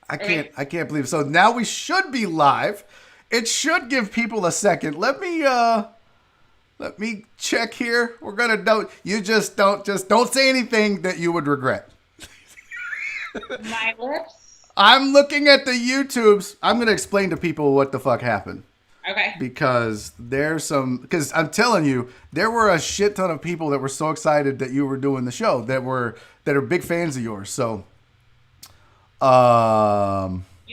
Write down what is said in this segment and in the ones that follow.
I can't believe it. So now we should be live. It should give people a second. Let me check here. We're gonna don't say anything that you would regret. My lips. I'm looking at the YouTubes. I'm gonna explain to people what the fuck happened. Okay. Because I'm telling you, there were a shit ton of people that were so excited that you were doing the show that are big fans of yours. So, you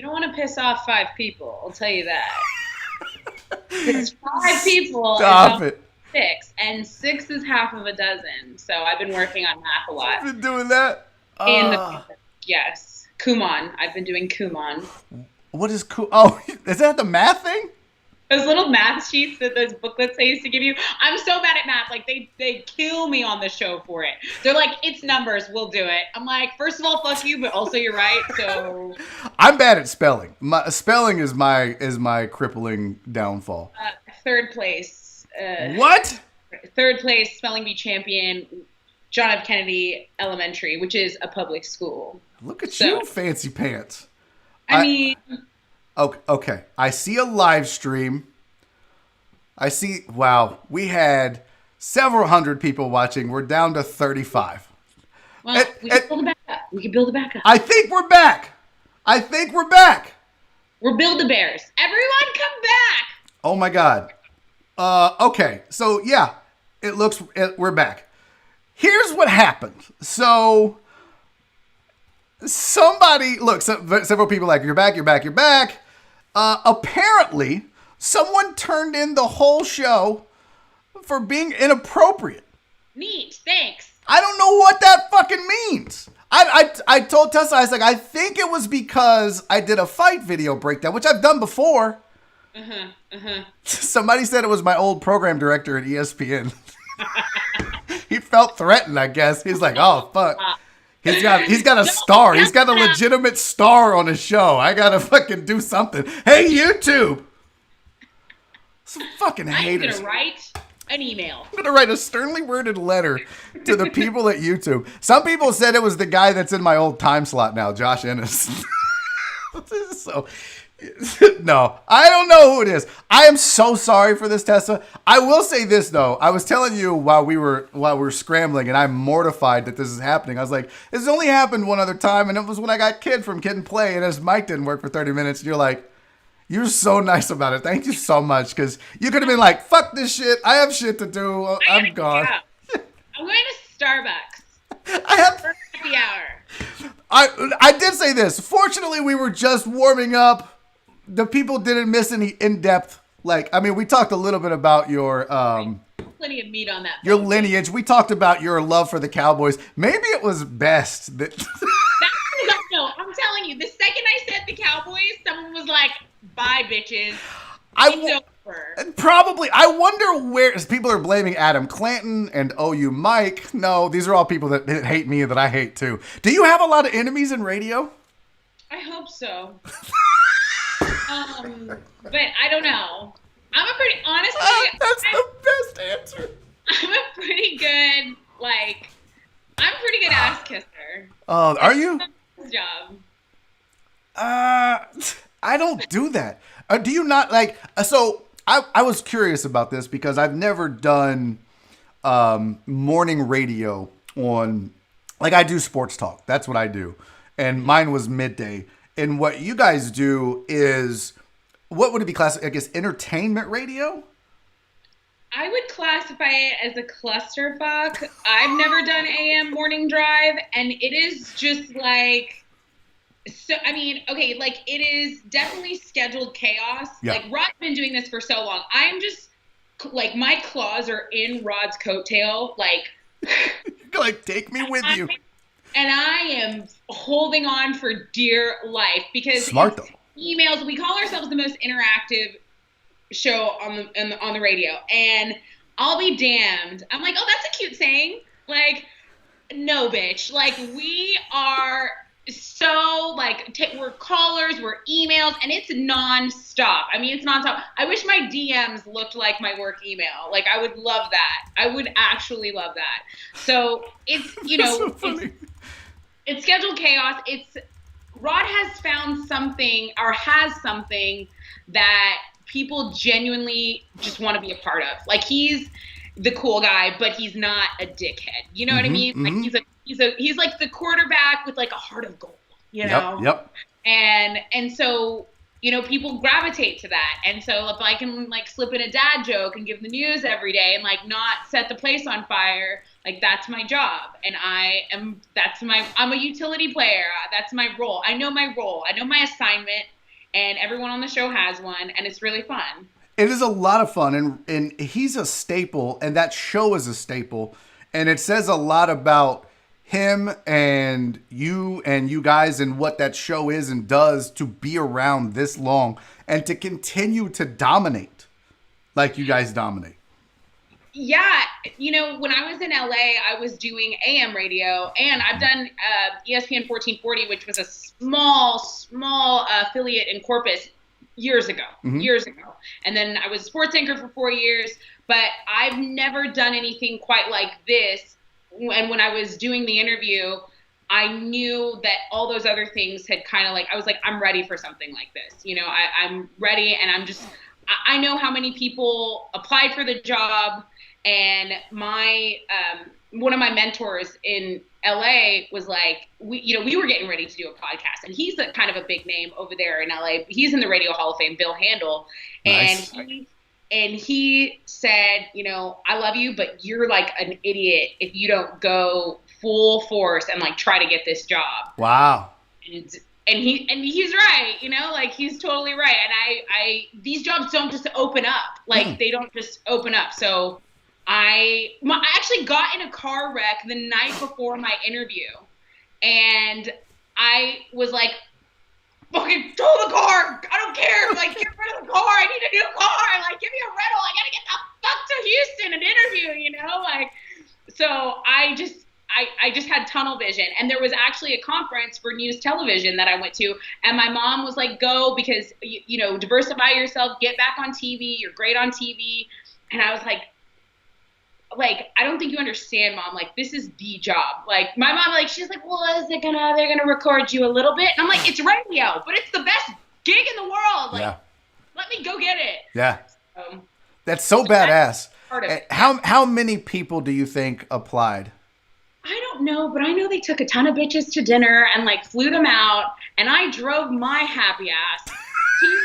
don't want to piss off 5 people. I'll tell you that. Because 5 people stop is it. 6, and 6 is half of a dozen. So I've been working on math a lot. You've been doing that? Yes, Kumon. I've been doing Kumon. What is cool? Oh, is that the math thing? Those little math sheets that those booklets they used to give you. I'm so bad at math. Like, they kill me on the show for it. They're like, it's numbers. We'll do it. I'm like, first of all, fuck you, but also you're right. So I'm bad at spelling. Spelling is my crippling downfall. 3rd place. What? 3rd place spelling bee champion, John F. Kennedy Elementary, which is a public school. Look at you, fancy pants. I mean... Okay. I see a live stream. Wow, we had several hundred people watching. We're down to 35. Well, we can build it back up. We can build it back up. I think we're back. We're Build-A-Bears. Everyone come back. Oh my God. Okay, so yeah, we're back. Here's what happened. So several people like, you're back. Apparently, someone turned in the whole show for being inappropriate. Neat, thanks. I don't know what that fucking means. I told Tessa, I was like, I think it was because I did a fight video breakdown, which I've done before. Somebody said it was my old program director at ESPN. He felt threatened, I guess. He's like, oh, fuck. He's got a star. He's got a legitimate star on his show. I gotta fucking do something. Hey, YouTube! Some fucking haters. I'm gonna write an email. I'm gonna write a sternly worded letter to the people at YouTube. Some people said it was the guy that's in my old time slot now, Josh Ennis. So, no, I don't know who it is. I am so sorry for this, Tessa. I will say this though. I was telling you while we were scrambling, and I'm mortified that this is happening. I was like, this has only happened one other time, and it was when I got Kid from Kid and Play, and his mic didn't work for 30 minutes. And you're like, you're so nice about it. Thank you so much, because you could have been like, fuck this shit. I have shit to do. I'm gone. I'm going to Starbucks. I have happy hour. I did say this. Fortunately, we were just warming up. The people didn't miss any in-depth, we talked a little bit about your plenty of meat on that. Your lineage. We talked about your love for the Cowboys. Maybe it was best that No, I'm telling you, the second I said the Cowboys, someone was like, bye bitches. It's over. Probably. I wonder where people are blaming Adam Clanton and OU Mike. No, these are all people that hate me and that I hate too. Do you have a lot of enemies in radio? I hope so. But I don't know. Honestly, that's the best answer. I'm a pretty good ass kisser. Oh, are you? Job. I don't do that. Do you not so I was curious about this because I've never done morning radio on, I do sports talk. That's what I do. And mine was midday. And what you guys do is, what would it be classified? I guess entertainment radio? I would classify it as a clusterfuck. I've never done AM morning drive, and it is just it is definitely scheduled chaos. Yeah. Rod's been doing this for so long. I'm just, my claws are in Rod's coattail, take me with you. And I am holding on for dear life because smart though. Emails. We call ourselves the most interactive show on the radio, and I'll be damned. I'm like, oh, that's a cute saying. No, bitch. We are so we're callers, we're emails, and it's nonstop. I mean, it's nonstop. I wish my DMs looked like my work email. I would love that. I would actually love that. So it's so funny. It's scheduled chaos. Rod has found something, or has something, that people genuinely just want to be a part of. Like, he's the cool guy, but he's not a dickhead. You know what I mean? Like, he's like the quarterback with like a heart of gold, you know? Yep. And so, you know, people gravitate to that. And so if I can like slip in a dad joke and give the news every day and like not set the place on fire, like that's my job. And I'm a utility player. That's my role. I know my role. I know my assignment, and everyone on the show has one, and it's really fun. It is a lot of fun, and he's a staple, and that show is a staple, and it says a lot about him and you guys and what that show is and does to be around this long and to continue to dominate like you guys dominate. Yeah, you know, when I was in LA, I was doing AM radio, and I've done ESPN 1440, which was a small affiliate in Corpus years ago. And then I was a sports anchor for 4 years, but I've never done anything quite like this. And when I was doing the interview, I knew that all those other things had kind of like, I was like, I'm ready for something like this. You know, I'm ready, and I know how many people applied for the job. And my one of my mentors in LA was like, we were getting ready to do a podcast, and he's kind of a big name over there in LA. He's in the Radio Hall of Fame, Bill Handel. Nice. And he said, you know, I love you, but you're like an idiot if you don't go full force and like try to get this job. Wow. And he's right, you know, like he's totally right. And I these jobs don't just open up, like they don't just open up. So I actually got in a car wreck the night before my interview, and I was like, fucking tow the car, I don't care, like get rid of the car, I need a new car, like give me a rental, I gotta get the fuck to Houston and interview, you know, like, so I just had tunnel vision. And there was actually a conference for news television that I went to, and my mom was like, go, because you know, diversify yourself, get back on TV, you're great on TV. And I was like, I don't think you understand, Mom. Like, this is the job. Like, my mom, like, she's like, well, they're gonna record you a little bit. And I'm like, it's radio, but it's the best gig in the world. Like, let me go get it. Yeah. That's so badass. How many people do you think applied? I don't know, but I know they took a ton of bitches to dinner and like flew them out, and I drove my happy ass to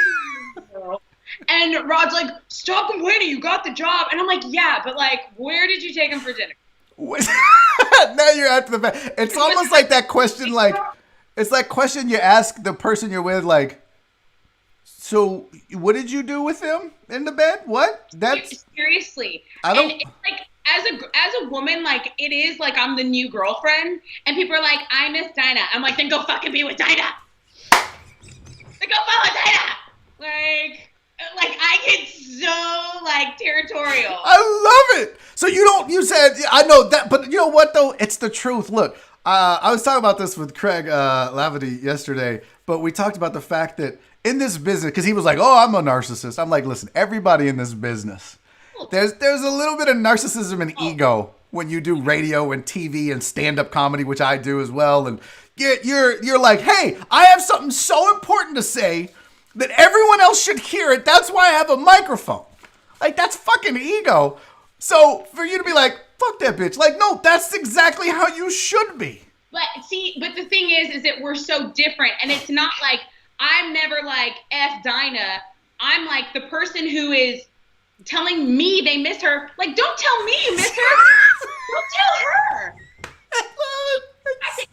the girl. And Rod's like, stop complaining, you got the job. And I'm like, yeah, but like, where did you take him for dinner? Now you're after the fact. It's almost like that question, like, it's like question you ask the person you're with, like, so what did you do with him in the bed? What? That's seriously. I don't. And it's like, as a woman, like, it is like I'm the new girlfriend, and people are like, I miss Dinah. I'm like, then go fucking be with Dinah. Then go follow Dinah. Like I get so like territorial. I love it. So you said, I know that, but you know what though? It's the truth. Look, I was talking about this with Craig Lavity yesterday, but we talked about the fact that in this business, because he was like, oh, I'm a narcissist. I'm like, listen, everybody in this business, there's a little bit of narcissism and ego when you do radio and TV and stand-up comedy, which I do as well. And you're like, hey, I have something so important to say that everyone else should hear it. That's why I have a microphone. Like, that's fucking ego. So for you to be like, fuck that bitch. Like, no, that's exactly how you should be. But the thing is that we're so different. And it's not like, I'm never like, F Dinah. I'm like the person who is telling me they miss her. Like, don't tell me you miss her. Don't tell her. I think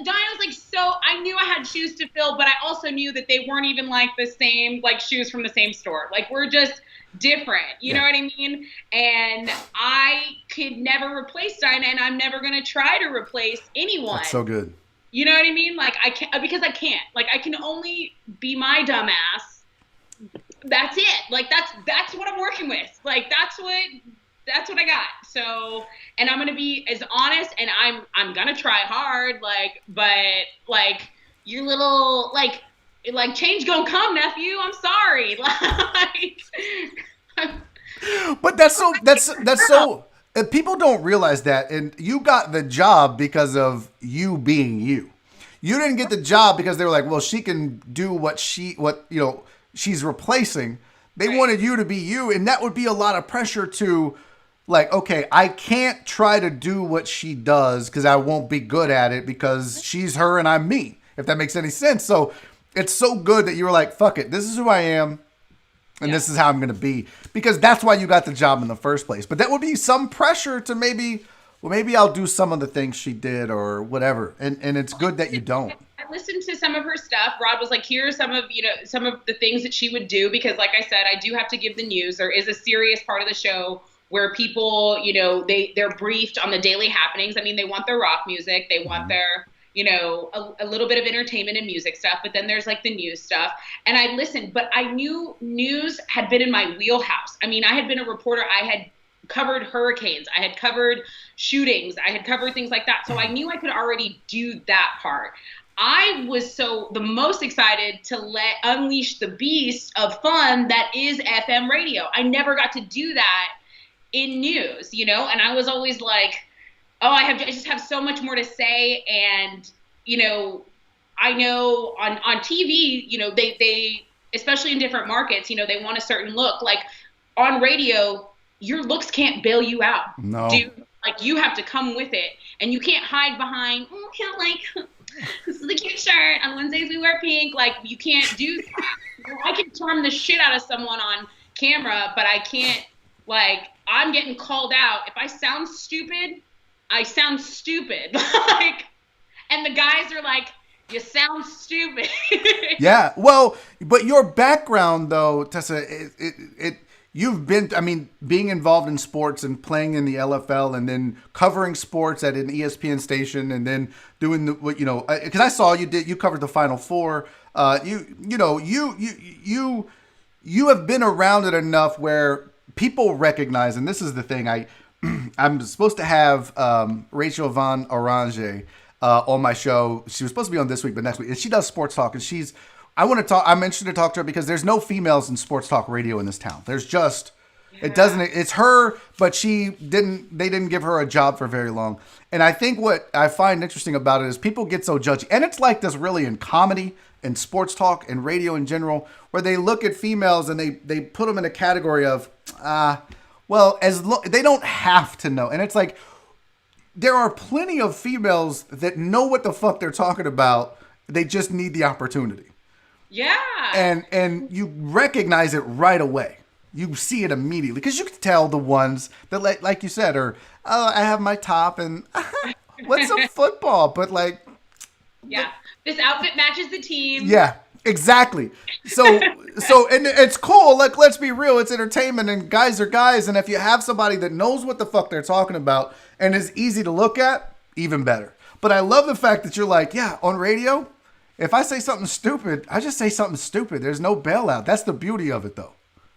Dinah's like, so I knew I had shoes to fill, but I also knew that they weren't even like the same, like shoes from the same store. Like, we're just different. You know what I mean? And I could never replace Dinah, and I'm never going to try to replace anyone. That's so good. You know what I mean? Like, I can't, because I can't. Like, I can only be my dumbass. That's it. Like, that's what I'm working with. Like, that's what I got. So, and I'm going to be as honest, and I'm going to try hard, like, but like your little, like change gonna come, nephew. I'm sorry. But that's so people don't realize that. And you got the job because of you being you. You didn't get the job because they were like, well, she can do what she's replacing. They wanted you to be you, and that would be a lot of pressure to, like, okay, I can't try to do what she does because I won't be good at it because she's her and I'm me, if that makes any sense. So it's so good that you were like, fuck it, this is who I am, and this is how I'm going to be, because that's why you got the job in the first place. But that would be some pressure to maybe I'll do some of the things she did or whatever. And it's good that you don't. I listened to some of her stuff. Rod was like, here are some of the things that she would do, because like I said, I do have to give the news. There is a serious part of the show where people, they're briefed on the daily happenings. I mean, they want their rock music. They want their, a little bit of entertainment and music stuff, but then there's like the news stuff. And I listened, but I knew news had been in my wheelhouse. I mean, I had been a reporter. I had covered hurricanes. I had covered shootings. I had covered things like that. So I knew I could already do that part. I was the most excited to unleash the beast of fun that is FM radio. I never got to do that in news, and I was always like, oh, I just have so much more to say. And, I know on TV, they, especially in different markets, they want a certain look. Like on radio, your looks can't bail you out. No. Dude, like you have to come with it, and you can't hide behind, this is a cute shirt. On Wednesdays we wear pink. Like you can't do that. I can charm the shit out of someone on camera, but I can't, I'm getting called out. If I sound stupid, I sound stupid. And the guys are like, you sound stupid. Yeah. Well, but your background though, Tessa, you've been, being involved in sports and playing in the LFL and then covering sports at an ESPN station and then doing because I saw you covered the Final Four. You have been around it enough where people recognize, and this is the thing, I'm supposed to have Rachel Van Orange on my show. She was supposed to be on this week, but next week. And she does sports talk, and I'm interested to talk to her because there's no females in sports talk radio in this town. There's just, it's her, but they didn't give her a job for very long. And I think what I find interesting about it is people get so judgy. And it's like this really in comedy and sports talk and radio in general, where they look at females and they put them in a category of, they don't have to know. And it's like, there are plenty of females that know what the fuck they're talking about. They just need the opportunity. Yeah. And you recognize it right away. You see it immediately because you can tell the ones that, like you said, are, I have my top and what's a football? But this outfit matches the team. Yeah, exactly. So and it's cool. Like, let's be real. It's entertainment and guys are guys. And if you have somebody that knows what the fuck they're talking about and is easy to look at, even better. But I love the fact that you're like, yeah, on radio, if I say something stupid, I just say something stupid. There's no bailout. That's the beauty of it, though.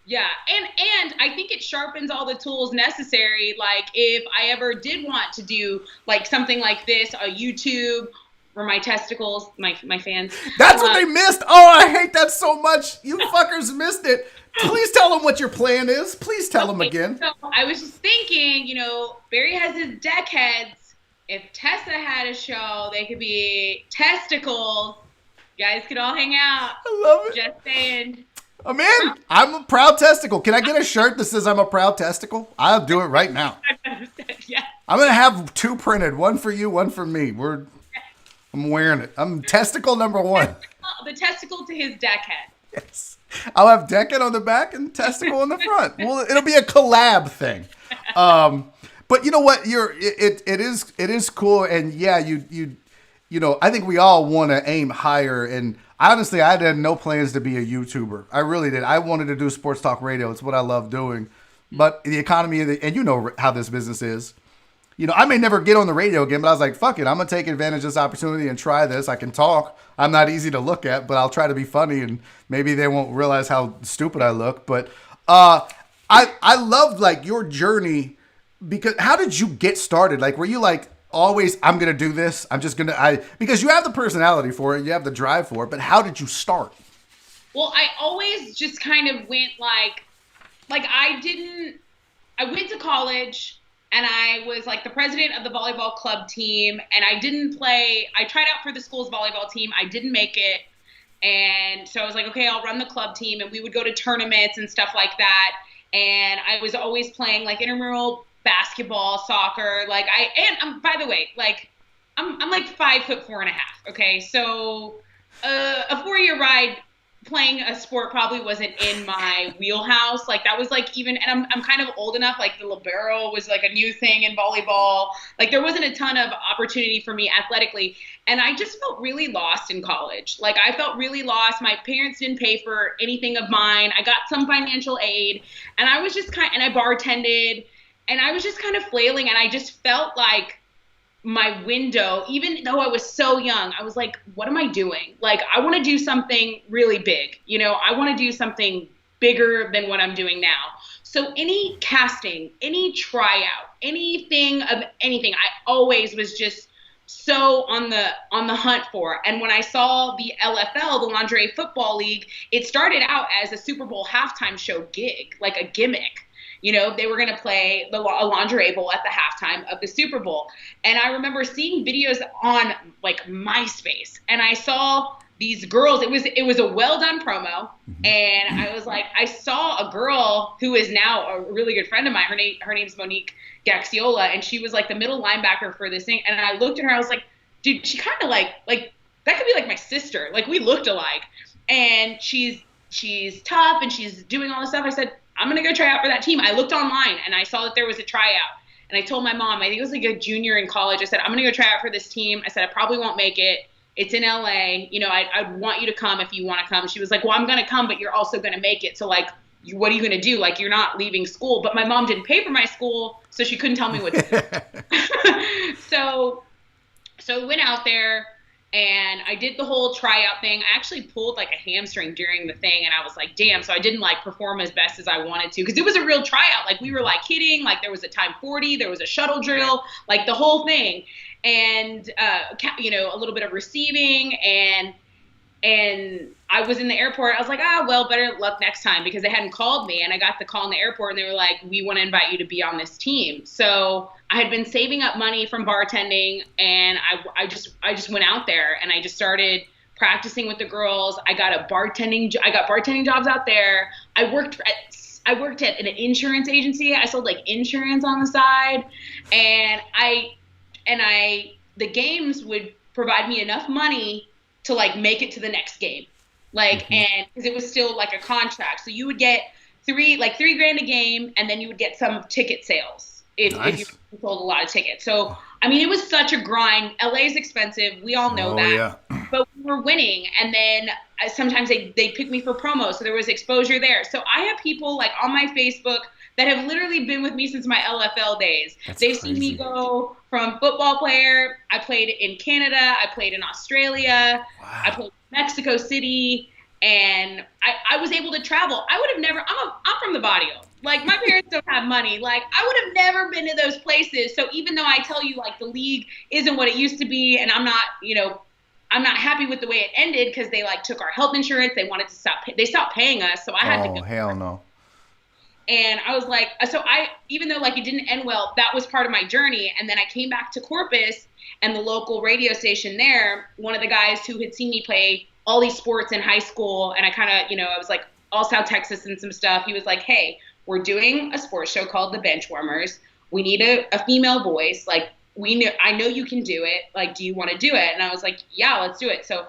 Yeah, and I think it sharpens all the tools necessary. Like, if I ever did want to do, like, something like this, a YouTube, or my testicles, my fans. That's what they missed. Oh, I hate that so much. You fuckers missed it. Please tell them what your plan is. Please tell them again. So I was just thinking, Barry has his deck heads. If Tessa had a show, they could be testicles. You guys could all hang out. I love it. Just saying. I'm in. I'm a proud testicle. Can I get a shirt that says I'm a proud testicle? I'll do it right now. Yeah. I'm going to have 2 printed. One for you, one for me. I'm wearing it. I'm testicle number 1. The testicle to his deck head. Yes. I'll have deckhead on the back and testicle on the front. Well, it'll be a collab thing. But you know what? It is cool. And yeah, I think we all want to aim higher. And honestly, I had no plans to be a YouTuber. I really did. I wanted to do sports talk radio. It's what I love doing. But the economy, and you know how this business is. I may never get on the radio again, but I was like, fuck it. I'm going to take advantage of this opportunity and try this. I can talk. I'm not easy to look at, but I'll try to be funny, and maybe they won't realize how stupid I look. But I loved, like, your journey, because how did you get started? Like, were you like, always, I'm going to do this. Because you have the personality for it. You have the drive for it. But how did you start? Well, I always just kind of went I went to college. and I was like the president of the volleyball club team, and I didn't play. I tried out for the school's volleyball team. I didn't make it. And so I was like, okay, I'll run the club team, and we would go to tournaments and stuff like that. And I was always playing like intramural basketball, soccer. Like by the way, like I'm like 5'4.5". Okay, so a 4-year ride playing a sport probably wasn't in my wheelhouse. Like that was like and I'm kind of old enough, like the libero was like a new thing in volleyball. Like there wasn't a ton of opportunity for me athletically. And I just felt really lost in college. Like I felt really lost. My parents didn't pay for anything of mine. I got some financial aid, and I was just and I bartended, and I was just kind of flailing, and I just felt like my window, even though I was so young, I was like, what am I doing? Like, I want to do something really big. You know, I want to do something bigger than what I'm doing now. So any casting, any tryout, anything of anything, I always was just so on the hunt for. And when I saw the LFL, the Lingerie Football League, it started out as a Super Bowl halftime show gig, like a gimmick. You know, they were going to play a lingerie bowl at the halftime of the Super Bowl. And I remember seeing videos on like MySpace, and I saw these girls. It was a well done promo. And I was like, I saw a girl who is now a really good friend of mine. Her name's Monique Gaxiola, and she was like the middle linebacker for this thing. And I looked at her, I was like, dude, she kind of like that could be like my sister. Like we looked alike. And she's tough, and she's doing all this stuff. I said, I'm going to go try out for that team. I looked online, and I saw that there was a tryout. And I told my mom, I think it was like a junior in college, I said, I'm going to go try out for this team. I said, I probably won't make it. It's in LA. You know, I'd want you to come if you want to come. She was like, well, I'm going to come, but you're also going to make it. So, like, what are you going to do? Like, you're not leaving school. But my mom didn't pay for my school, so she couldn't tell me what to do. So we went out there. And I did the whole tryout thing. I actually pulled like a hamstring during the thing, and I was like, damn. So I didn't like perform as best as I wanted to, because it was a real tryout. Like we were like hitting, like there was a time 40, there was a shuttle drill, like the whole thing. And, you know, a little bit of receiving, and I was in the airport. I was like, well, better luck next time, because they hadn't called me. And I got the call in the airport, and they were like, we want to invite you to be on this team. So I had been saving up money from bartending, and I just went out there, and I just started practicing with the girls. I got bartending jobs out there. I worked at an insurance agency. I sold like insurance on the side, and the games would provide me enough money to like make it to the next game. Like, and because it was still like a contract. So you would get $3,000 a game, and then you would get some ticket sales if you sold a lot of tickets. So, I mean, it was such a grind. LA is expensive. We all know that. Yeah. But we were winning. And then sometimes they pick me for promos. So there was exposure there. So I have people like on my Facebook that have literally been with me since my LFL days. They've seen me go from football player. I played in Canada. I played in Australia. Wow. I played in Mexico City. And I was able to travel. I would have never, I'm from the barrio. Like, my parents don't have money. Like, I would have never been to those places. So even though I tell you, like, the league isn't what it used to be, and I'm not, you know, I'm not happy with the way it ended, because they, like, took our health insurance. They wanted to they stopped paying us. So I had to go. Oh, hell no. And I was like, so even though, like, it didn't end well, that was part of my journey. And then I came back to Corpus, and the local radio station there, one of the guys who had seen me play all these sports in high school, and I kind of, you know, I was like all South Texas and some stuff. He was like, hey, we're doing a sports show called The Benchwarmers. We need a female voice. Like, I know you can do it. Like, do you want to do it? And I was like, yeah, let's do it. So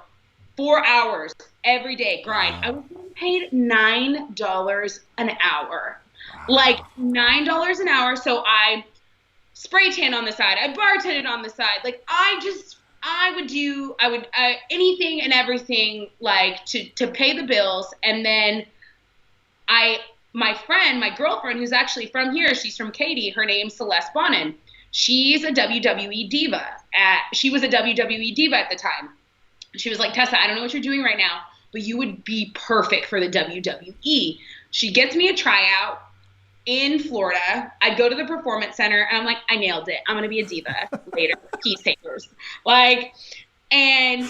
4 hours every day, grind. I was getting paid $9 an hour. Like, $9 an hour. So I spray tan on the side. I bartended on the side. Like, I would do anything and everything, like, to pay the bills. And then my girlfriend, who's actually from here, she's from Katy, her name's Celeste Bonin. She's a WWE diva. She was a WWE diva at the time. She was like, Tessa, I don't know what you're doing right now, but you would be perfect for the WWE. She gets me a tryout in Florida. I go to the Performance Center, and I'm like, I nailed it. I'm going to be a diva later. Peace takers. Like, and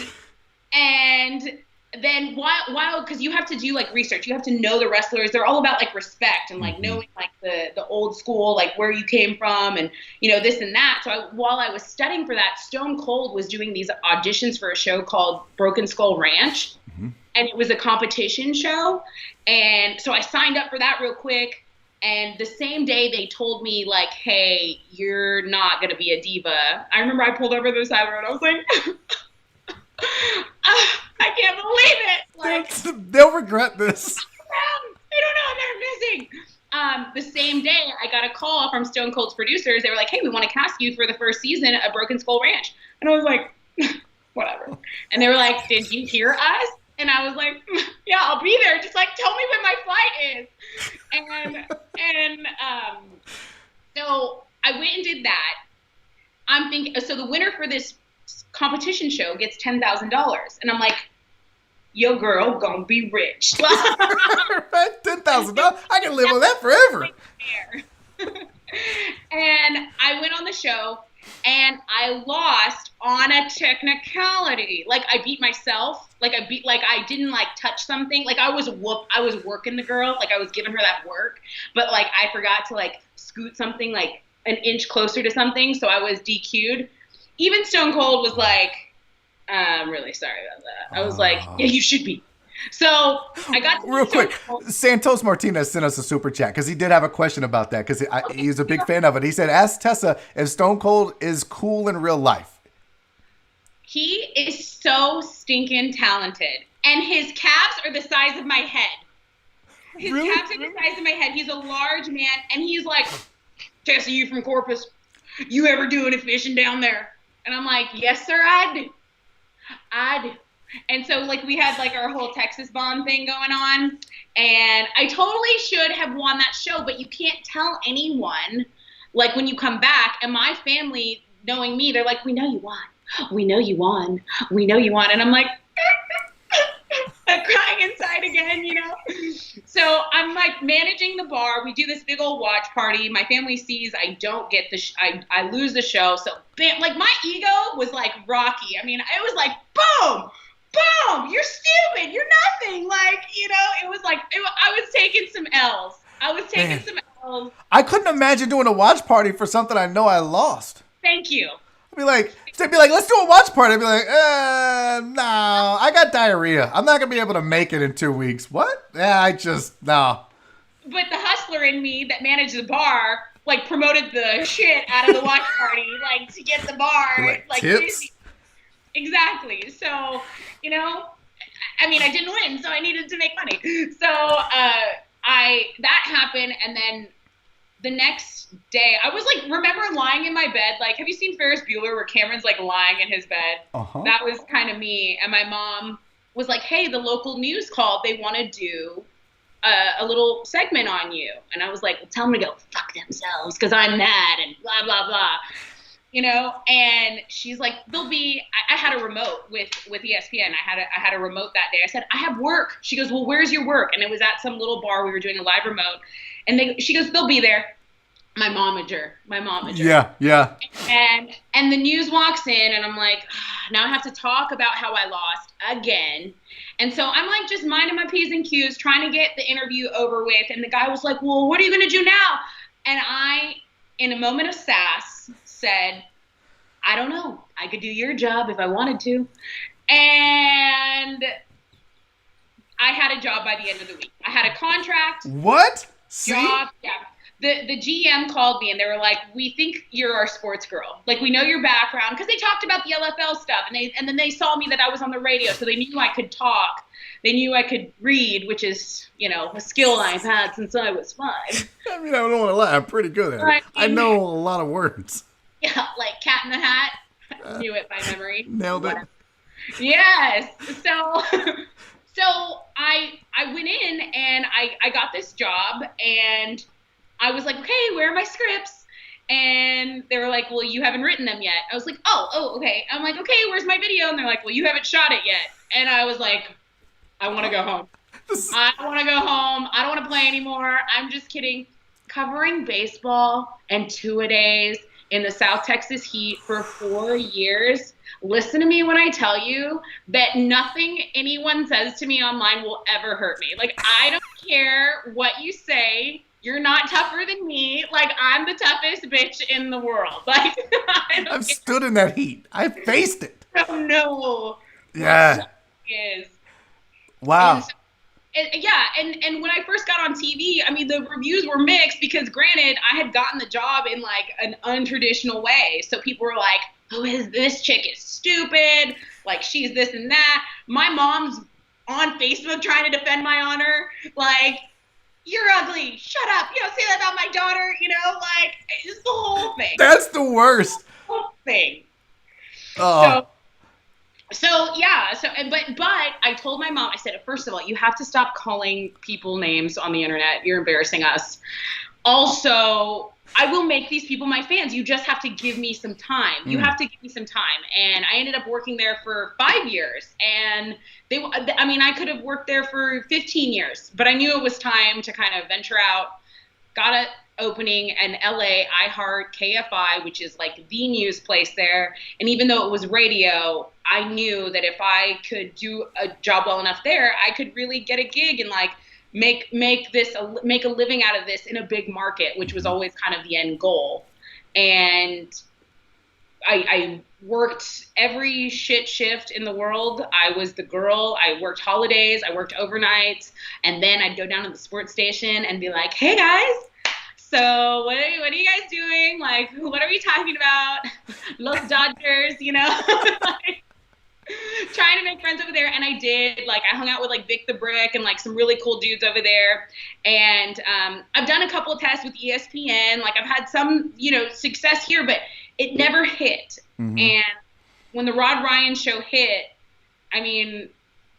then while because you have to do like research, you have to know the wrestlers. They're all about like respect and like knowing like the old school, like where you came from and this and that. So while I was studying for that, Stone Cold was doing these auditions for a show called Broken Skull Ranch, and it was a competition show. And so I signed up for that real quick. And the same day they told me like, hey, you're not gonna be a diva. I remember I pulled over to the side of the road. I was like. I can't believe it. Like they'll regret this. They don't know they're missing. The same day, I got a call from Stone Cold's producers. They were like, "Hey, we want to cast you for the first season of Broken Skull Ranch," and I was like, "Whatever." And they were like, "Did you hear us?" And I was like, "Yeah, I'll be there. Just like tell me when my flight is." And so I went and did that. I'm thinking. So the winner for this competition show gets $10,000, and I'm like, yo girl gonna be rich. $10,000, I can live on that forever. And I went on the show and I lost on a technicality. Like I beat myself. Like I didn't like touch something. Like I was working the girl. Like I was giving her that work, but like I forgot to like scoot something like an inch closer to something, so I was DQ'd. Even Stone Cold was like, I'm really sorry about that. I was like, yeah, you should be. So I got to real quick. Santos Martinez sent us a super chat because he did have a question about that because he's a big fan of it. He said, ask Tessa if Stone Cold is cool in real life. He is so stinking talented. And his calves are the size of my head. His calves are the size of my head. He's a large man. And he's like, Tessa, you from Corpus? You ever doing a fishing down there? And I'm like, yes, sir, I do. And so, like, we had, like, our whole Texas Bond thing going on. And I totally should have won that show, but you can't tell anyone, like, when you come back. And my family, knowing me, they're like, we know you won. We know you won. We know you won. And I'm like, I'm crying inside again, So I'm, like, managing the bar. We do this big old watch party. My family sees I don't get I lose the show. So, bam, like, my ego was, like, Rocky. I mean, it was like, boom, boom, you're stupid. You're nothing. Like, it was like, I was taking some L's. I couldn't imagine doing a watch party for something I know I lost. Thank you. They'd be like, let's do a watch party. I'd be like, no, I got diarrhea. I'm not going to be able to make it in 2 weeks. What? Yeah, no. But the hustler in me that managed the bar, like, promoted the shit out of the watch party, like, to get the bar. Like tips? Crazy. Exactly. So, I mean, I didn't win, so I needed to make money. So, that happened, and then the next day, I was like, remember lying in my bed? Like, have you seen Ferris Bueller where Cameron's like lying in his bed? Uh-huh. That was kind of me. And my mom was like, hey, the local news called. They want to do a little segment on you. And I was like, well, tell them to go fuck themselves because I'm mad and blah, blah, blah. And she's like, I had a remote with ESPN. I had a remote that day. I said, I have work. She goes, well, where's your work? And it was at some little bar. We were doing a live remote. And she goes, they'll be there. My momager. Yeah. And the news walks in, and I'm like, now I have to talk about how I lost again. And so I'm like just minding my P's and Q's, trying to get the interview over with. And the guy was like, well, what are you going to do now? And I, in a moment of sass, said, I don't know. I could do your job if I wanted to. And I had a job by the end of the week. I had a contract. What? Job. Yeah. The GM called me and they were like, we think you're our sports girl. Like, we know your background. Because they talked about the LFL stuff. And then they saw me that I was on the radio. So they knew I could talk. They knew I could read, which is, a skill I've had since I was 5. I mean, I don't want to lie. I'm pretty good at it. I know a lot of words. Yeah, like Cat in the Hat. I knew it by memory. Nailed it. Yes. So I went in and I got this job and I was like, okay, where are my scripts? And they were like, well, you haven't written them yet. I was like, oh, okay. I'm like, okay, where's my video? And they're like, well, you haven't shot it yet. And I was like, I want to go home. I want to go home. I don't want to play anymore. I'm just kidding. Covering baseball and two-a-days in the South Texas heat for 4 years. Listen to me when I tell you that nothing anyone says to me online will ever hurt me. Like, I don't care what you say. You're not tougher than me. Like, I'm the toughest bitch in the world. Like, I've stood in that heat. I faced it. I don't know. Yeah. Is. Wow. And when I first got on TV, I mean, the reviews were mixed because, granted, I had gotten the job in like an untraditional way. So people were like, "Who is this chick? Is stupid. Like, she's this and that." My mom's on Facebook trying to defend my honor. Like, "You're ugly. Shut up. You don't say that about my daughter." You know, like, it's the whole thing. That's the worst. The whole thing. Oh. But I told my mom, I said, first of all, you have to stop calling people names on the internet. You're embarrassing us. Also, I will make these people my fans. You just have to give me some time. You have to give me some time. And I ended up working there for 5 years. And I could have worked there for 15 years, but I knew it was time to kind of venture out. Got an opening in LA, iHeart, KFI, which is like the news place there. And even though it was radio, I knew that if I could do a job well enough there, I could really get a gig and like make a living out of this in a big market, which was always kind of the end goal. And I worked every shit shift in the world. I was the girl. I worked holidays. I worked overnights. And then I'd go down to the sports station and be like, "Hey, guys. So what are you guys doing? Like, what are we talking about? Los Dodgers, you know?" Like, trying to make friends over there. And I did. Like, I hung out with like Vic the Brick and like some really cool dudes over there. And I've done a couple of tests with ESPN. Like, I've had some, success here, but it never hit. Mm-hmm. And when the Rod Ryan show hit, I mean,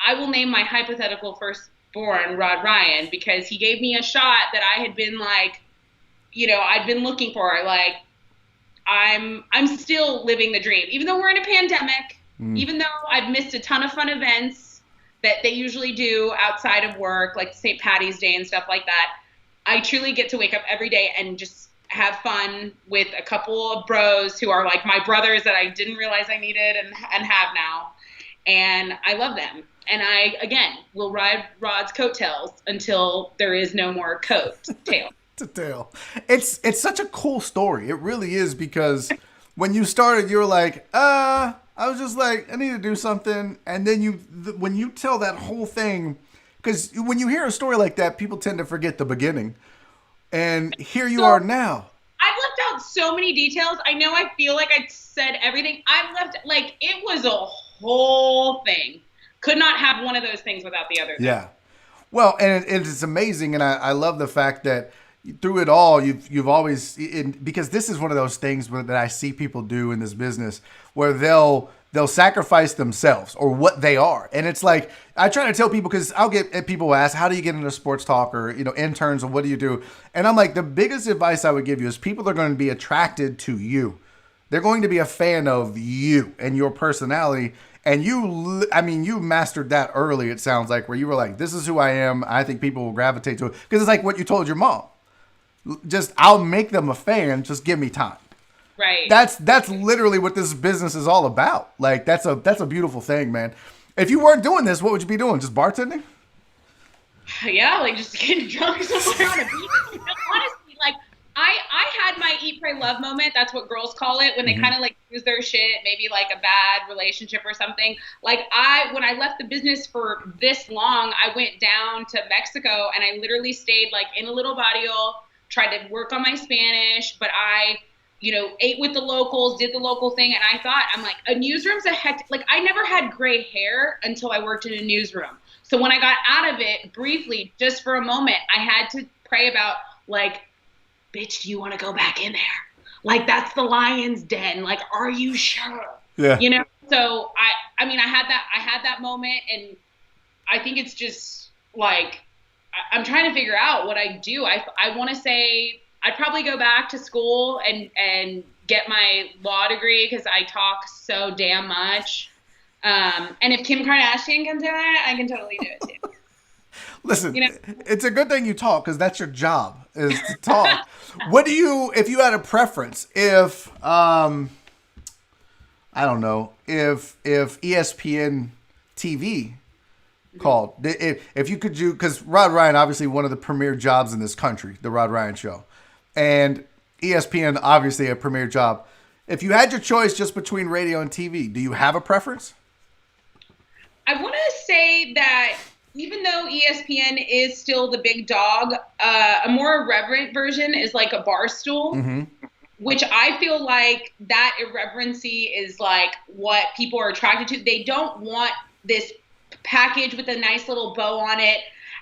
I will name my hypothetical firstborn Rod Ryan because he gave me a shot that I had been like, I'd been looking for. Like, I'm still living the dream, even though we're in a pandemic, even though I've missed a ton of fun events that they usually do outside of work, like St. Patty's Day and stuff like that. I truly get to wake up every day and just have fun with a couple of bros who are like my brothers that I didn't realize I needed and have now. And I love them. And I, again, will ride Rod's coattails until there is no more tail. To tell. It's such a cool story. It really is, because when you started, you were like, I was just like, I need to do something. And then when you tell that whole thing, because when you hear a story like that, people tend to forget the beginning. And here you are now. I've left out so many details. I know I feel like I said everything. I've left, like, it was a whole thing. Could not have one of those things without the other thing. Yeah. Well, and it's amazing. And I love the fact that through it all, you've always, because this is one of those things that I see people do in this business where they'll sacrifice themselves or what they are. And it's like, I try to tell people, because I'll get people ask, how do you get into sports talk, or, interns, or what do you do? And I'm like, the biggest advice I would give you is people are going to be attracted to you. They're going to be a fan of you and your personality. And you mastered that early, it sounds like, where you were like, this is who I am. I think people will gravitate to it. Because it's like what you told your mom. I'll make them a fan. Just give me time. Right. That's literally what this business is all about. Like, that's a beautiful thing, man. If you weren't doing this, what would you be doing? Just bartending? Yeah, like just getting drunk somewhere on a beach. Honestly, like I had my eat, pray, love moment. That's what girls call it when they kind of like lose their shit, maybe like a bad relationship or something. Like when I left the business for this long, I went down to Mexico and I literally stayed like in a little barrio, tried to work on my Spanish, but I ate with the locals, did the local thing. And I thought, I'm like, a newsroom's a hectic, like I never had gray hair until I worked in a newsroom. So when I got out of it briefly, just for a moment, I had to pray about like, bitch, do you want to go back in there? Like, that's the lion's den. Like, are you sure? Yeah. So I had that moment, and I think it's just like, I'm trying to figure out what I do. I want to say I'd probably go back to school and get my law degree because I talk so damn much. And if Kim Kardashian can do it, I can totally do it too. Listen, You know, it's a good thing you talk because that's your job is to talk. What do you, if you had a preference, if I don't know, if ESPN TV called, if you could do, because Rod Ryan obviously one of the premier jobs in this country, the Rod Ryan Show, and ESPN obviously a premier job. If you had your choice just between radio and TV, do you have a preference? I want to say that even though ESPN is still the big dog, a more irreverent version is like a Barstool. Mm-hmm. Which I feel like that irreverency is like what people are attracted to. They don't want this package with a nice little bow on it.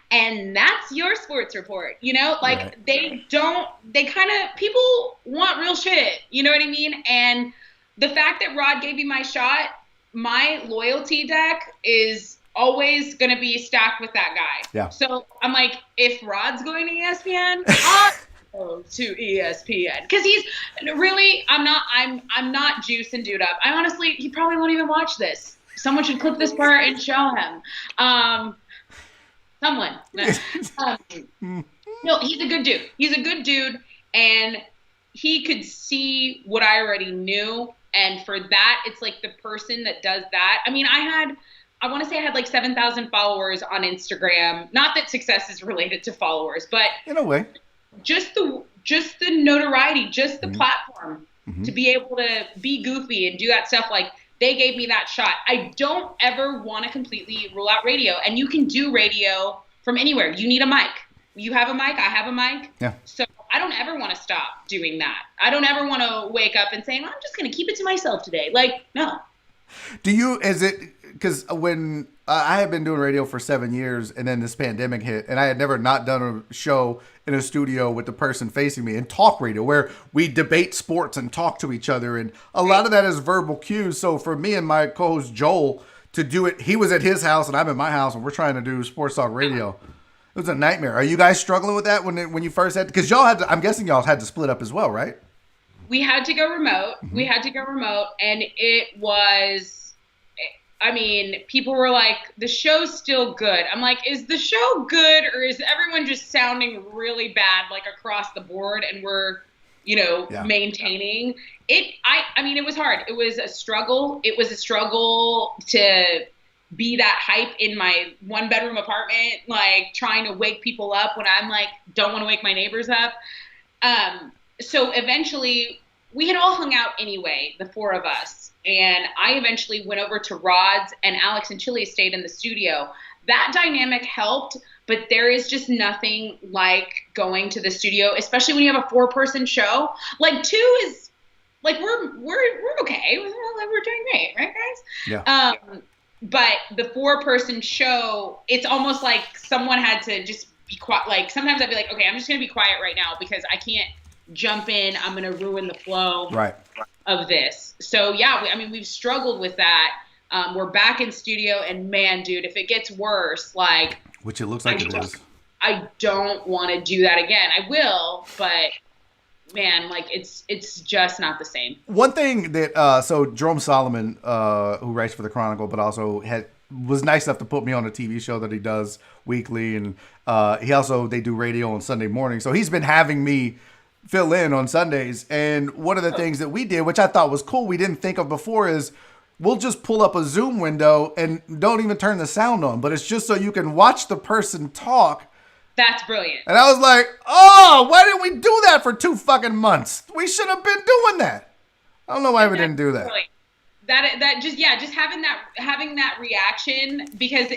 And that's your sports report, you know, like Right. they kind of, people want real shit. You know what I mean? And the fact that Rod gave me my shot, my loyalty deck is always going to be stacked with that guy. Yeah. So I'm like, if Rod's going to ESPN, I'll go to ESPN because he's really. I'm not juiced and dude up. I honestly, he probably won't even watch this. Someone should clip this part and show him. Someone. No, he's a good dude. He's a good dude, and he could see what I already knew. And for that, it's like the person that does that. I mean, I want to say I had like 7,000 followers on Instagram. Not that success is related to followers, but In a way. just the notoriety, just the platform Mm-hmm. to be able to be goofy and do that stuff. Like, they gave me that shot. I don't ever want to completely rule out radio, and you can do radio from anywhere. You need a mic. You have a mic. I have a mic. Yeah. So I don't ever want to stop doing that. I don't ever want to wake up and say, I'm just going to keep it to myself today. Like, no. Do you, is it, because when I had been doing radio for 7 years and then this pandemic hit and I had never not done a show in a studio with the person facing me and talk radio where we debate sports and talk to each other. And a lot of that is verbal cues. So for me and my co-host Joel to do it, he was at his house and I'm at my house and we're trying to do sports talk radio. It was a nightmare. Are you guys struggling with that when you first had to, because y'all had to, I'm guessing y'all had to split up as well, right? We had to go remote. We had to go remote, and it was, I mean, people were like, the show's still good. I'm like, is the show good, or is everyone just sounding really bad, like across the board, and we're, maintaining it? I mean, it was hard. It was a struggle. It was a struggle to be that hype in my 1-bedroom apartment, like trying to wake people up when I'm like, don't want to wake my neighbors up. So eventually we had all hung out anyway, the 4 of us. And I eventually went over to Rod's, and Alex and Chili stayed in the studio. That dynamic helped, but there is just nothing like going to the studio, especially when you have a 4-person show. Like 2 is like, we're okay. We're doing great, right, guys? Yeah. But the 4-person show, it's almost like someone had to just be quiet. Like, sometimes I'd be like, okay, I'm just going to be quiet right now because I can't jump in. I'm going to ruin the flow of this. So, yeah, we've struggled with that. We're back in studio, and man, dude, if it gets worse, like... Which it looks like it is. I don't want to do that again. I will, but... Man, like it's just not the same. One thing that so Jerome Solomon, who writes for the Chronicle, but also was nice enough to put me on a TV show that he does weekly, and they do radio on Sunday morning. So he's been having me fill in on Sundays. And one of the things that we did, which I thought was cool, we didn't think of before, is we'll just pull up a Zoom window and don't even turn the sound on, but it's just so you can watch the person talk. That's brilliant. And I was like, oh, why didn't we do that for 2 fucking months? We should have been doing that. I don't know why we didn't do that. Brilliant. Just having that reaction, because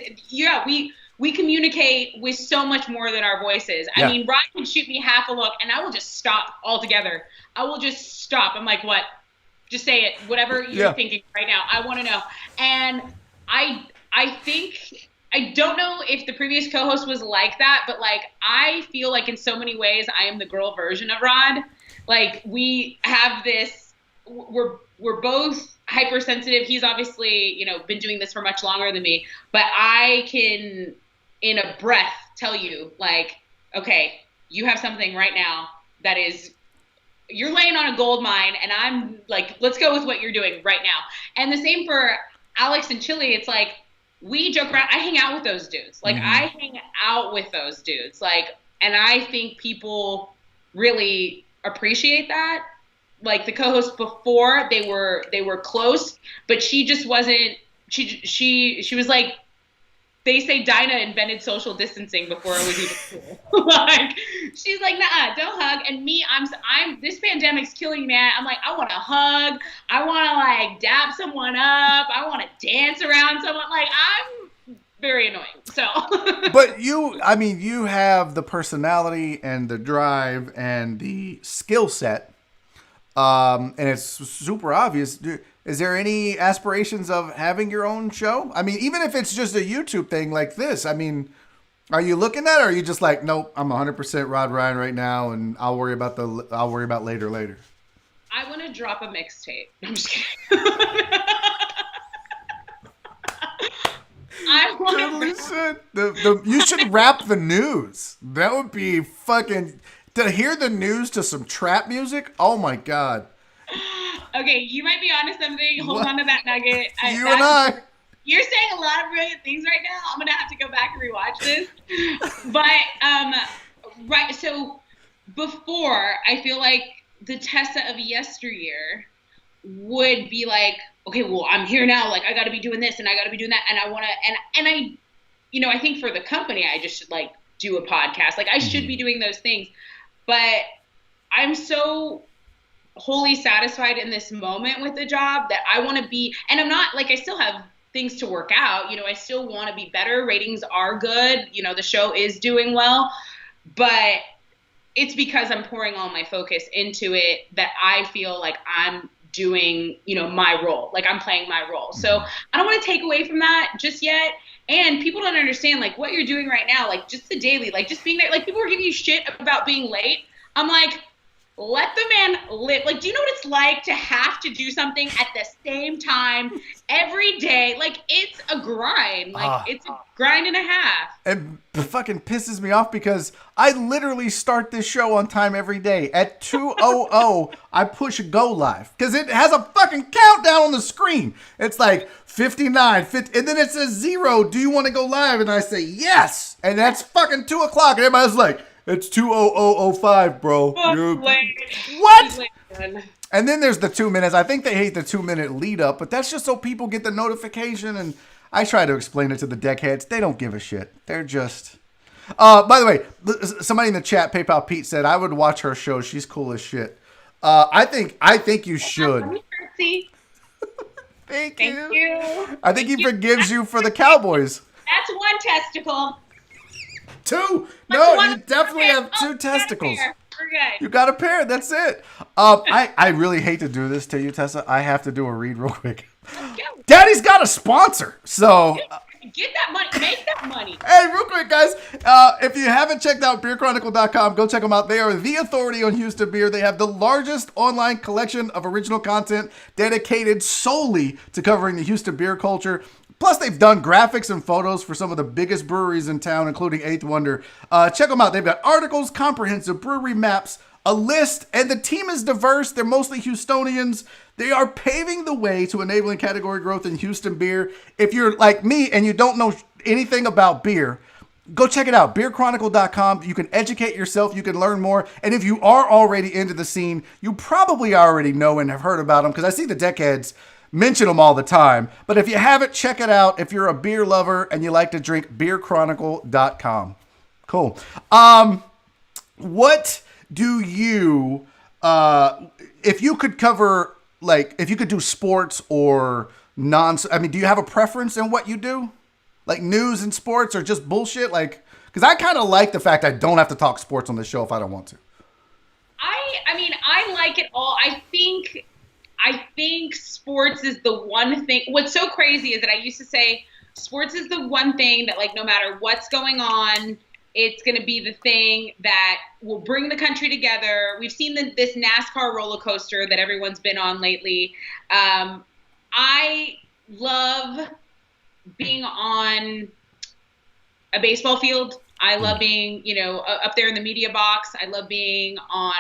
we communicate with so much more than our voices. Yeah. I mean, Ryan can shoot me half a look and I will just stop altogether. I will just stop. I'm like, what? Just say it. Whatever you're thinking right now. I want to know. And I think, I don't know if the previous co-host was like that, but like, I feel like in so many ways, I am the girl version of Rod. Like, we have this, we're both hypersensitive. He's obviously, been doing this for much longer than me, but I can, in a breath, tell you, like, okay, you have something right now that is, you're laying on a gold mine, and I'm like, let's go with what you're doing right now. And the same for Alex and Chili. It's like, we joke around. I hang out with those dudes. Like, I hang out with those dudes. Like, and I think people really appreciate that. Like, the co-hosts before, they were close, but she just wasn't. She was like, they say Dinah invented social distancing before it was even cool. Like, she's like, nah, don't hug. And me, I'm this pandemic's killing me, man. I'm like, I want to hug. I want to like dap someone up. I want to dance around someone. Like, I'm very annoying. So. But you have the personality and the drive and the skill set. And it's super obvious. Is there any aspirations of having your own show? I mean, even if it's just a YouTube thing like this, I mean, are you looking at it, or are you just like, nope, I'm 100% Rod Ryan right now, and I'll worry about later? I want to drop a mixtape. I'm just kidding. Totally should. You should rap the news. That would be fucking, to hear the news to some trap music. Oh my God. Okay, you might be onto something. Hold on to that nugget. You're saying a lot of brilliant things right now. I'm gonna have to go back and rewatch this. But right, so before, I feel like the Tessa of yesteryear would be like, okay, well, I'm here now. Like, I got to be doing this and I got to be doing that, and I want to, and I, I think for the company, I just should like do a podcast. Like, I should be doing those things, but I'm so wholly satisfied in this moment with the job that I want to be, and I'm not like, I still have things to work out. I still want to be better. Ratings are good. The show is doing well, but it's because I'm pouring all my focus into it that I feel like I'm doing, my role, like I'm playing my role. So I don't want to take away from that just yet. And people don't understand like what you're doing right now, like just the daily, like just being there. Like, people are giving you shit about being late. I'm like, let the man live. Like, do you know what it's like to have to do something at the same time every day? Like, it's a grind. Like, it's a grind and a half. It fucking pisses me off because I literally start this show on time every day. At 2:00, I push go live because it has a fucking countdown on the screen. It's like 59, 50, and then it says 0. Do you want to go live? And I say yes. And that's fucking 2:00. And everybody's like, it's 2:00:05, bro. What? And then there's the 2 minutes. I think they hate the 2-minute lead up, but that's just so people get the notification. And I try to explain it to the deckheads. They don't give a shit. They're just. By the way, somebody in the chat, PayPal Pete, said I would watch her show. She's cool as shit. I think you should. Thank you. I think he forgives you for the Cowboys. That's one testicle. 2. No, you definitely have 2 testicles. We're good. You got a pair. That's it. I really hate to do this to you, Tessa. I have to do a read real quick. Daddy's got a sponsor. So get that money. Make that money. Hey, real quick, guys. If you haven't checked out beerchronicle.com, go check them out. They are the authority on Houston beer. They have the largest online collection of original content dedicated solely to covering the Houston beer culture. Plus, they've done graphics and photos for some of the biggest breweries in town, including Eighth Wonder. Check them out. They've got articles, comprehensive brewery maps, a list, and the team is diverse. They're mostly Houstonians. They are paving the way to enabling category growth in Houston beer. If you're like me and you don't know anything about beer, go check it out. Beerchronicle.com. You can educate yourself. You can learn more. And if you are already into the scene, you probably already know and have heard about them because I see the deckheads mention them all the time. But if you haven't, check it out. If you're a beer lover and you like to drink, beerchronicle.com. Cool. What do you, if you could cover, like, if you could do sports or do you have a preference in what you do? Like news and sports or just bullshit? Like, because I kind of like the fact I don't have to talk sports on the show if I don't want to. I mean, I like it all. I think sports is the one thing. What's so crazy is that I used to say sports is the one thing that, like, no matter what's going on, it's going to be the thing that will bring the country together. We've seen this NASCAR roller coaster that everyone's been on lately. I love being on a baseball field. I love being, up there in the media box. I love being on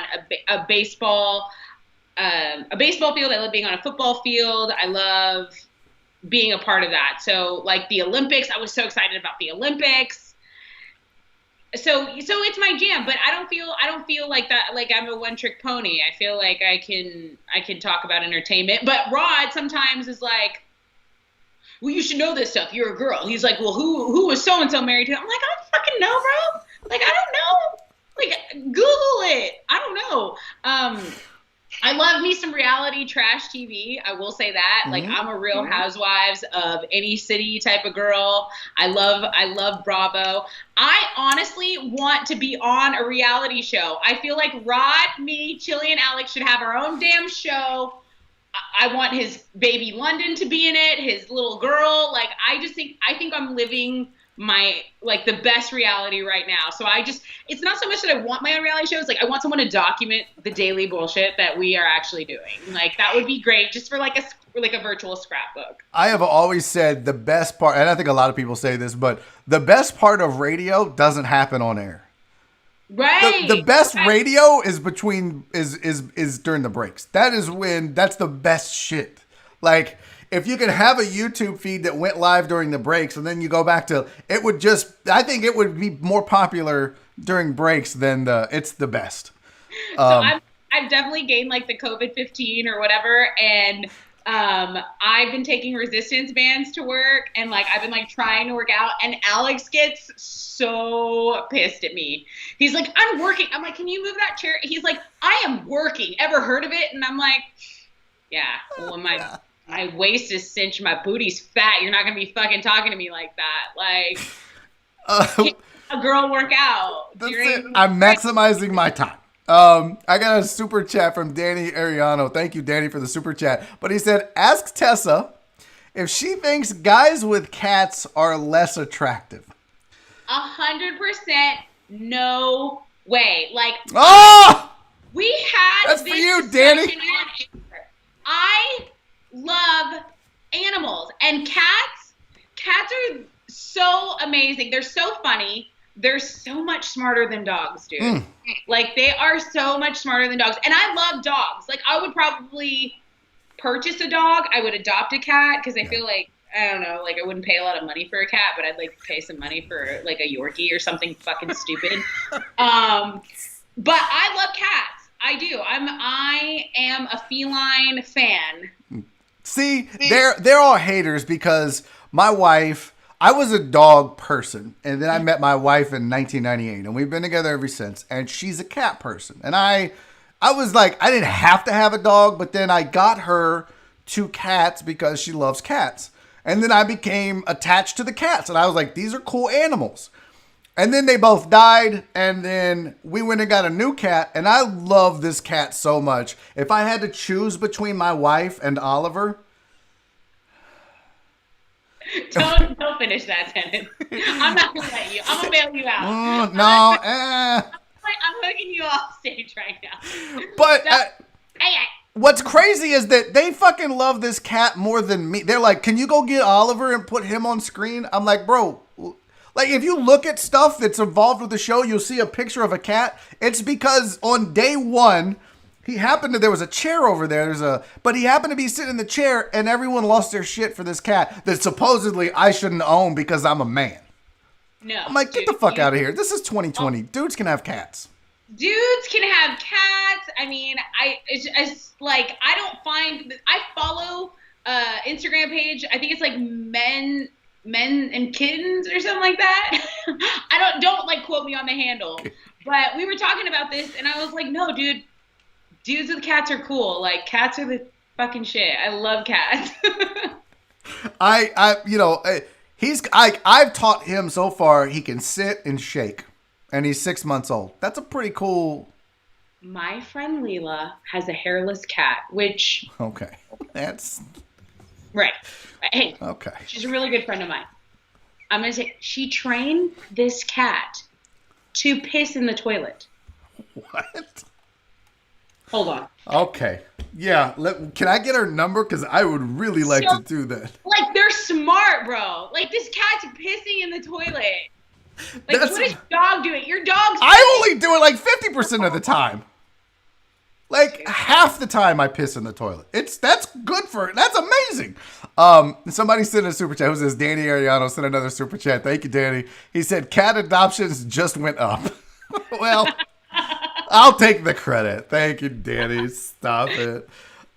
a baseball field. I love being on a football field. I love being a part of that. So like the Olympics, I was so excited about the Olympics. So it's my jam, but I don't feel like that, like I'm a one trick pony. I feel like I can talk about entertainment, but Rod sometimes is like, well, you should know this stuff. You're a girl. He's like, well, who was so-and-so married to? I'm like, I don't fucking know, bro. Like, I don't know. Like, Google it. I don't know. I love me some reality trash TV. I will say that. Like, I'm a Real Housewives of any city type of girl. I love Bravo. I honestly want to be on a reality show. I feel like Rod, me, Chili, and Alex should have our own damn show. I want his baby London to be in it, his little girl. Like, I think I'm living my, like, the best reality right now. So it's not so much that I want my own reality show. It's like, I want someone to document the daily bullshit that we are actually doing. Like, that would be great just for like a virtual scrapbook. I have always said the best part, and I think a lot of people say this, but the best part of radio doesn't happen on air. Right. The best radio is is during the breaks. That's the best shit. Like, if you could have a YouTube feed that went live during the breaks and then you go back to I think it would be more popular during breaks than it's the best. So I've definitely gained like the COVID-15 or whatever, and I've been taking resistance bands to work, and like I've been like trying to work out, and Alex gets so pissed at me. He's like, I'm working. I'm like, can you move that chair? He's like, I am working. Ever heard of it? And I'm like, yeah. Well, my waist is cinched, my booty's fat. You're not gonna be fucking talking to me like that. Like, a girl work out. I'm maximizing my time. I got a super chat from Danny Ariano. Thank you, Danny, for the super chat. But he said, ask Tessa if she thinks guys with cats are less attractive. 100% no way. Like, we had that's for you, Danny. I love animals, and cats are so amazing. They're so funny. They're so much smarter than dogs, dude. Like, they are so much smarter than dogs. And I love dogs. Like, I would probably purchase a dog. I would adopt a cat because I feel like, I don't know, like, I wouldn't pay a lot of money for a cat, but I'd like pay some money for like a Yorkie or something fucking stupid. But I love cats. I do. I am a feline fan. See, they're all haters because my wife, I was a dog person, and then I met my wife in 1998, and we've been together ever since, and she's a cat person. And I was like, I didn't have to have a dog, but then I got her 2 cats because she loves cats. And then I became attached to the cats, and I was like, these are cool animals. And then they both died, and then we went and got a new cat, and I love this cat so much. If I had to choose between my wife and Oliver... Don't finish that sentence. I'm not going to let you. I'm going to bail you out. I'm hooking you off stage right now. But what's crazy is that they fucking love this cat more than me. They're like, can you go get Oliver and put him on screen? I'm like, bro... Like, if you look at stuff that's involved with the show, you'll see a picture of a cat. It's because on day 1, there was a chair over there. But he happened to be sitting in the chair, and everyone lost their shit for this cat that supposedly I shouldn't own because I'm a man. No. I'm like, get the fuck out of here. This is 2020. Dudes can have cats. Dudes can have cats. I mean, it's like, I follow Instagram page. I think it's like men and kittens or something like that. don't like quote me on the handle, but we were talking about this, and I was like, no, dude, dudes with cats are cool. Like, cats are the fucking shit. I love cats. I've taught him so far he can sit and shake, and he's 6 months old. That's a pretty cool. My friend Leela has a hairless cat, which that's right. Hey, okay. She's a really good friend of mine. I'm going to say she trained this cat to piss in the toilet. What? Hold on. Okay. Yeah. Can I get her number? Because I would really like to do that. Like, they're smart, bro. Like, this cat's pissing in the toilet. Like, what is your dog doing? Your dog's I only do it like 50% of the time. Like, half the time I piss in the toilet. That's good for it. That's amazing. Somebody sent a super chat. Who says Danny Ariano sent another super chat. Thank you, Danny. He said cat adoptions just went up. Well, I'll take the credit. Thank you, Danny. Stop it.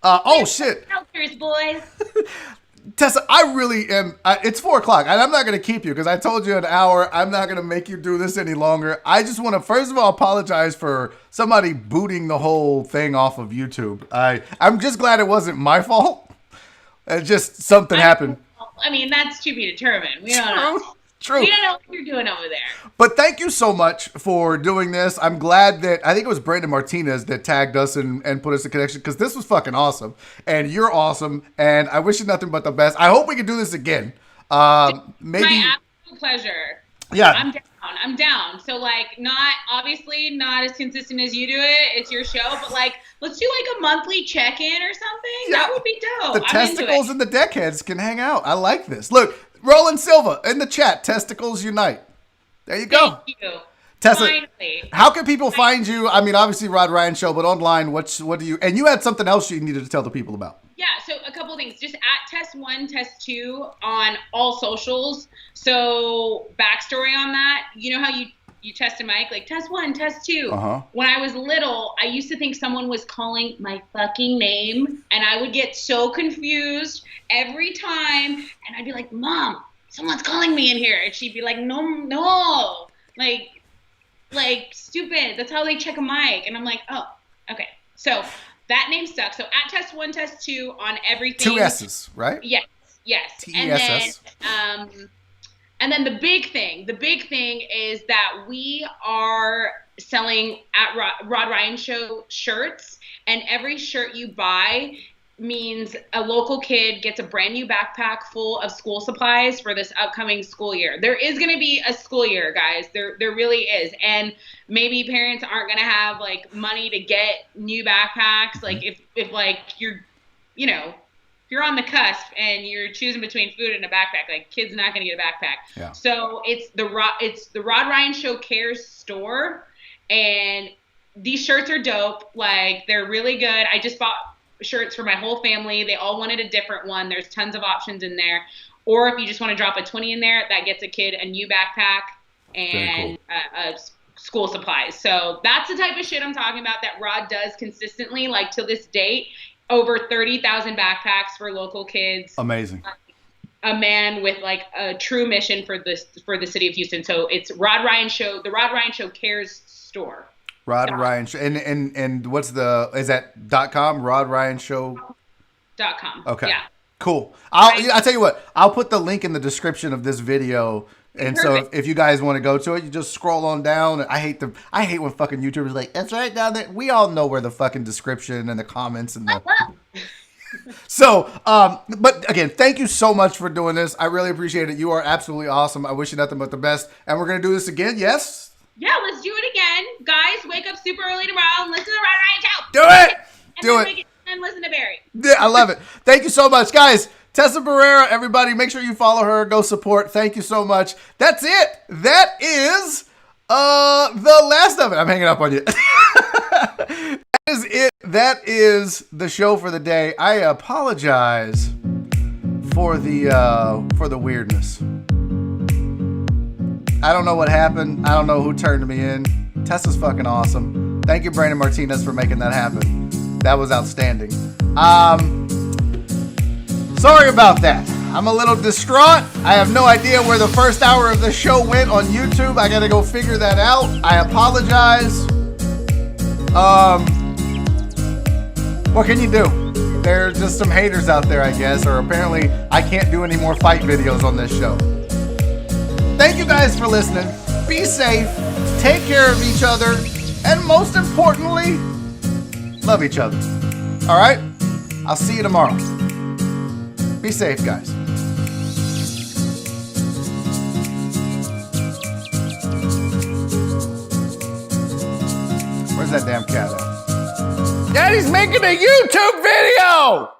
Oh shit. Shelters, boys. Tessa, I really am. It's 4:00, and I'm not going to keep you because I told you an hour. I'm not going to make you do this any longer. I just want to, first of all, apologize for somebody booting the whole thing off of YouTube. I'm just glad it wasn't my fault. It just something happened. I mean, that's to be determined. We don't know. True. We don't know what you're doing over there. But thank you so much for doing this. I'm glad that, I think it was Brandon Martinez that tagged us and put us in connection because this was fucking awesome. And you're awesome. And I wish you nothing but the best. I hope we can do this again. Maybe. My absolute pleasure. Yeah. I'm down. So obviously not as consistent as you do it. It's your show, but let's do a monthly check-in or something. Yeah. That would be dope. The testicles and the deckheads can hang out. I like this. Look. Roland Silva in the chat. Testicles unite. There you go. Thank you. Tessa, finally. How can people find you? I mean, obviously Rod Ryan Show, but online, what do you? And you had something else you needed to tell the people about. Yeah, so a couple of things. Just at Test1, Test2 on all socials. So backstory on that. You know how you test a mic, Test1, Test2. Uh-huh. When I was little, I used to think someone was calling my fucking name, and I would get so confused every time, and I'd be like, Mom, someone's calling me in here. And she'd be like, no. Stupid. That's how they check a mic. And I'm like, oh, okay. So that name stuck. So at Test1, Test2 on everything. 2 S's, right? Yes. T-E-S-S. And then the big thing is that we are selling at Rod Ryan Show shirts, and every shirt you buy means a local kid gets a brand new backpack full of school supplies for this upcoming school year. There is going to be a school year, guys. There really is. And maybe parents aren't going to have money to get new backpacks. If you're on the cusp and you're choosing between food and a backpack, kid's not going to get a backpack. Yeah. So it's the Rod Ryan Show Cares store, and these shirts are dope. They're really good. I just bought shirts for my whole family. They all wanted a different one. There's tons of options in there. Or if you just want to drop a 20 in there, that gets a kid a new backpack and school supplies. So that's the type of shit I'm talking about that Rod does consistently, to this date. Over 30,000 backpacks for local kids. Amazing. A man with a true mission for the city of Houston. So it's Rod Ryan Show, the Rod Ryan Show Cares store. Rod Ryan Show. And what's is that .com? Rod Ryan Show. .com. Okay. Yeah. Cool. I'll tell you what. I'll put the link in the description of this video. And Perfect. So if you guys want to go to it, you just scroll on down. I hate when fucking YouTubers it's right down there. We all know where the fucking description and the comments and the. So, but again, thank you so much for doing this. I really appreciate it. You are absolutely awesome. I wish you nothing but the best. And we're gonna do this again. Yes. Yeah, let's do it again, guys. Wake up super early tomorrow and listen to the Rod Ryan Show. Do it. And listen to Barry. Yeah, I love it. Thank you so much, guys. Tessa Barrera, everybody, make sure you follow her. Go support. Thank you so much. That's it. That is the last of it. I'm hanging up on you. That is it. That is the show for the day. I apologize for the weirdness. I don't know what happened. I don't know who turned me in. Tessa's fucking awesome. Thank you, Brandon Martinez, for making that happen. That was outstanding. Sorry about that. I'm a little distraught. I have no idea where the first hour of the show went on YouTube. I gotta go figure that out. I apologize. What can you do? There's just some haters out there, I guess, or apparently I can't do any more fight videos on this show. Thank you guys for listening. Be safe, take care of each other, and most importantly, love each other. All right? I'll see you tomorrow. Be safe, guys. Where's that damn cat at? Daddy's making a YouTube video!